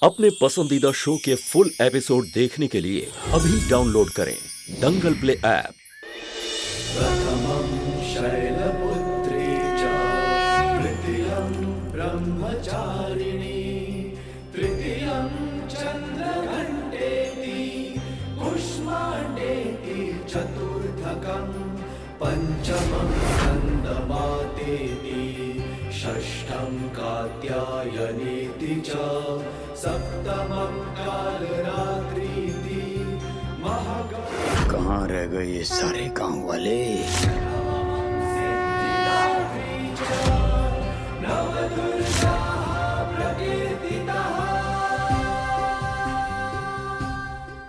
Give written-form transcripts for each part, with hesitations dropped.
अपने पसंदीदा शो के फुल एपिसोड देखने के लिए अभी डाउनलोड करें दंगल प्ले ऐप। प्रथमं शैलपुत्री च तृतीयं ब्रह्मचारिणी तृतीयं चन्द्रघण्टेति कुष्माण्डेति चतुर्थकं पञ्चमं स्कन्दमातेति षष्ठं कात्यायनीति च सप्तमं कालरात्रीति महागौरी। कहाँ रह गए ये सारे गांव वाले?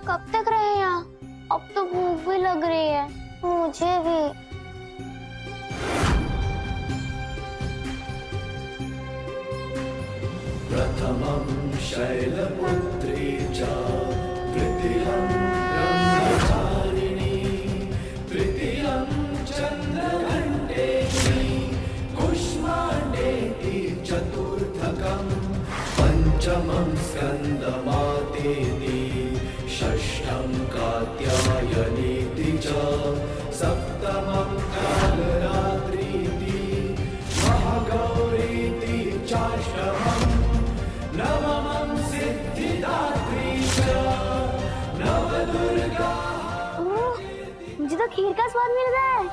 कब तक रहे यहाँ? अब तो भूख भी लग रही है मुझे भी। प्रथमं शैलपुत्री च तृतीयं ब्रह्मचारिणी तृतीयं चन्द्रघण्टेति कुष्माण्डेति चतुर्थकं पञ्चमं स्कन्दमातेति षष्ठं कात्यायनीति च सप्तमं कालरात्रीति महागौरीति चाष्टमं नवमं सिद्धिदात्री च नवदुर्गा। मुझे तो खीर का स्वाद मिल रहा है।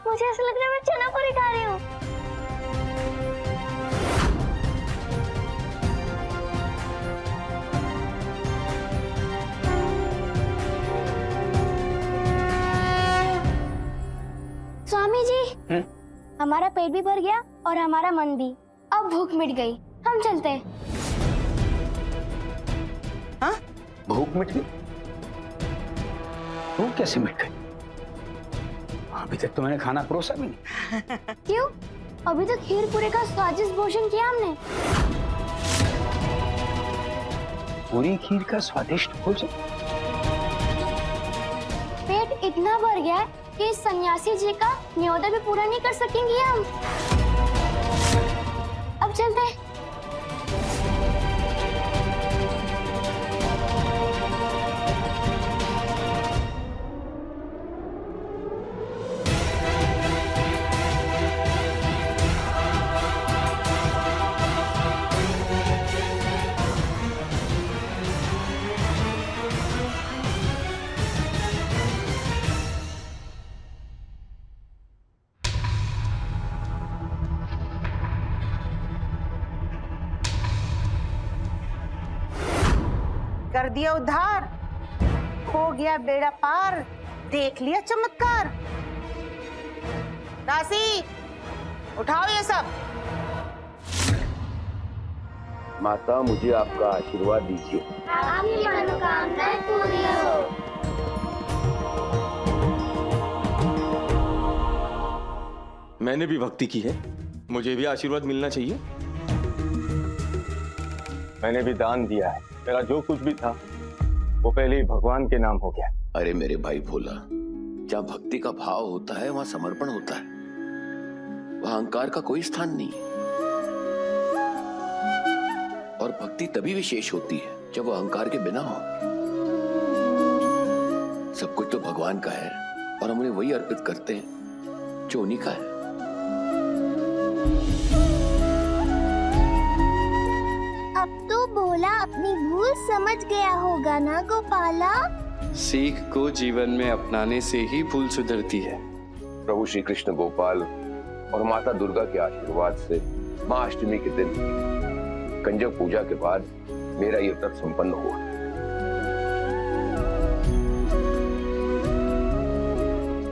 मुझे ऐसा लग रहा है मैं चना पूरी खा रही हूँ। स्वामी जी, हमारा पेट भी भर गया और हमारा मन भी। अब भूख मिट गई, हम चलते हैं। हाँ? भूख मिट गई? भूख कैसे मिट गई? अभी तक तो मैंने खाना परोसा भी नहीं। क्यों? अभी तो खीर पूरे का स्वादिष्ट भोजन किया हमने। पूरी खीर का स्वादिष्ट भोजन? पेट इतना भर गया है कि इस सन्यासी जी का न्योता भी पूरा नहीं कर सकेंगे हम। अब चलते हैं। कर दिया उद्धार, हो गया बेड़ा पार, देख लिया चमत्कार। दासी, उठाओ ये सब। माता, मुझे आपका आशीर्वाद दीजिए। आपकी मनोकामनाएं पूरी हो। मैंने भी भक्ति की है, मुझे भी आशीर्वाद मिलना चाहिए। मैंने भी दान दिया है, मेरा जो कुछ भी था वो पहले ही भगवान के नाम हो गया। अरे मेरे भाई भोला, जहाँ भक्ति का भाव होता है वहाँ समर्पण होता है, वहाँ अहंकार का कोई स्थान नहीं। और भक्ति तभी विशेष होती है जब वो अहंकार के बिना हो। सब कुछ तो भगवान का है और हम उन्हें वही अर्पित करते हैं जो उन्हीं का है। अब तो भोला अपनी भूल समझ गया होगा ना गोपाला? सीख को जीवन में अपनाने से ही भूल सुधरती है। प्रभु श्री कृष्ण गोपाल और माता दुर्गा के आशीर्वाद से महाअष्टमी के दिन कंजक पूजा के बाद मेरा ये व्रत संपन्न हुआ।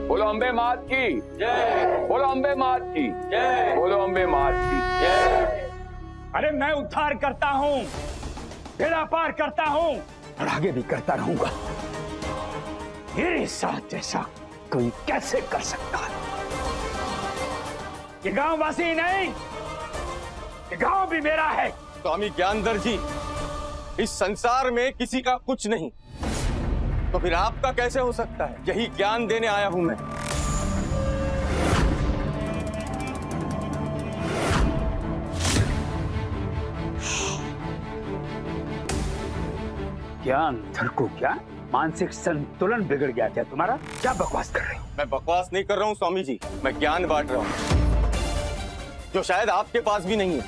बोलो अम्बे मात की जय, बोलो अम्बे मात की जय, बोलो अम्बे मात की जय। अरे मैं उद्धार करता हूँ, बेड़ा पार करता हूँ और आगे भी करता रहूंगा। मेरे साथ जैसा कोई कैसे कर सकता है? ये गांव वासी नहीं, ये गांव भी मेरा है। स्वामी ज्ञानधर जी, इस संसार में किसी का कुछ नहीं, तो फिर आपका कैसे हो सकता है? यही ज्ञान देने आया हूं मैं। ज्ञानधर को क्या मानसिक संतुलन बिगड़ गया क्या तुम्हारा? क्या बकवास कर रहे हो? मैं बकवास नहीं कर रहा हूँ स्वामी जी, मैं ज्ञान बांट रहा हूँ जो शायद आपके पास भी नहीं है।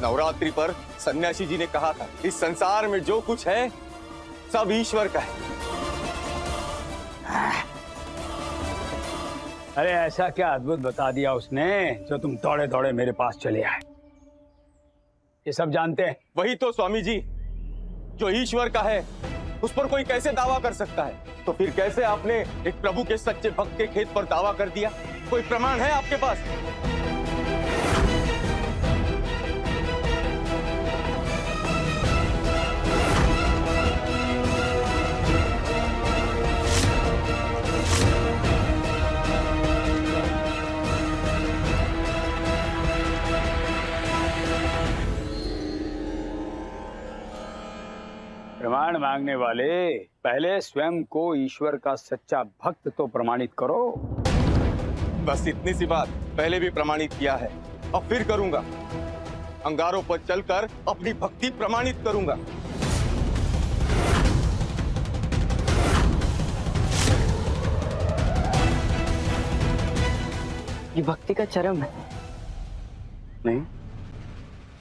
नवरात्रि पर सन्यासी जी ने कहा था, इस संसार में जो कुछ है सब ईश्वर का है। अरे ऐसा क्या अद्भुत बता दिया उसने जो तुम दौड़े दौड़े मेरे पास चले आए? ये सब जानते हैं। वही तो स्वामी जी, जो ईश्वर का है उस पर कोई कैसे दावा कर सकता है? तो फिर कैसे आपने एक प्रभु के सच्चे भक्त के खेत पर दावा कर दिया? कोई प्रमाण है आपके पास? प्रमाण मांगने वाले, पहले स्वयं को ईश्वर का सच्चा भक्त तो प्रमाणित करो। बस इतनी सी बात पहले भी प्रमाणित किया है, अब फिर करूंगा। अंगारों पर चलकर अपनी भक्ति प्रमाणित करूंगा। ये भक्ति का चरम है। नहीं,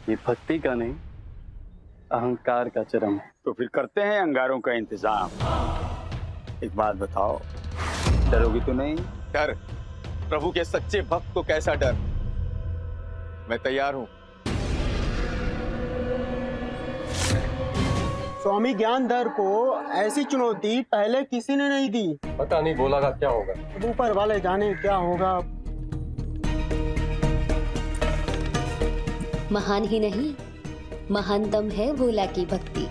ये भक्ति का नहीं, अहंकार का चरम है। तो फिर करते हैं अंगारों का इंतजाम। एक बात बताओ, डरोगी तो नहीं? डर? प्रभु के सच्चे भक्त को कैसा डर? मैं तैयार हूं। स्वामी ज्ञानधर को ऐसी चुनौती पहले किसी ने नहीं दी। पता नहीं बोला का क्या होगा, ऊपर वाले जाने क्या होगा। महान ही नहीं, महानतम है भोला की भक्ति।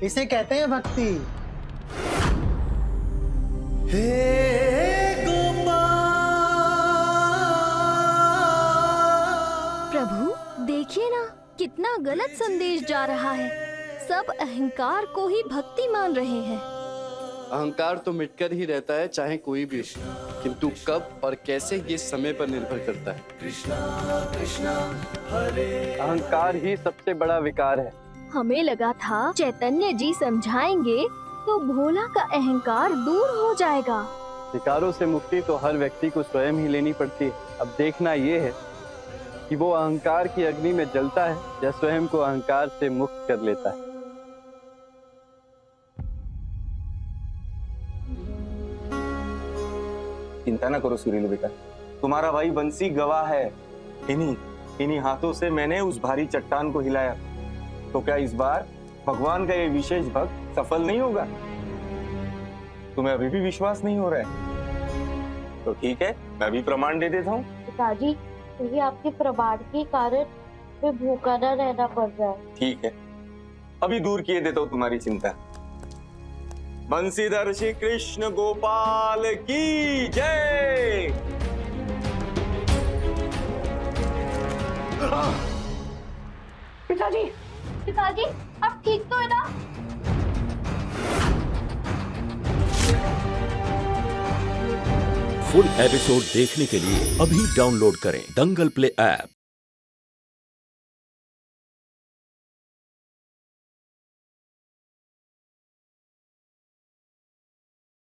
इसे कहते हैं भक्ति। प्रभु देखिए ना, कितना गलत संदेश जा रहा है। सब अहंकार को ही भक्ति मान रहे हैं। अहंकार तो मिटकर ही रहता है, चाहे कोई भी हो, किंतु कब और कैसे ये समय पर निर्भर करता है। अहंकार ही सबसे बड़ा विकार है। हमें लगा था चैतन्य जी समझाएंगे तो भोला का अहंकार दूर हो जाएगा। विकारों से मुक्ति तो हर व्यक्ति को स्वयं ही लेनी पड़ती है। अब देखना ये है कि वो अहंकार की अग्नि में जलता है या स्वयं को अहंकार से मुक्त कर लेता है। चिंता ना करो सुरीला बेटा, तुम्हारा भाई बंसी गवाह है। इन्हीं हाथों से मैंने उस भारी चट्टान को हिलाया। तो क्या इस बार भगवान का ये विशेष भक्त सफल नहीं होगा? तुम्हें अभी भी विश्वास नहीं हो रहा है? तो ठीक है, मैं भी प्रमाण दे देता हूँ। पिताजी, मुझे आपके प्रमाण के कारण मैं भूखा न रहना पड़ रहा है। ठीक है, अभी दूर किए देता हूँ तुम्हारी चिंता। बंसीधर श्री कृष्ण गोपाल की जय। पिताजी, पिताजी आप ठीक तो है ना? फुल एपिसोड देखने के लिए अभी डाउनलोड करें दंगल प्ले ऐप।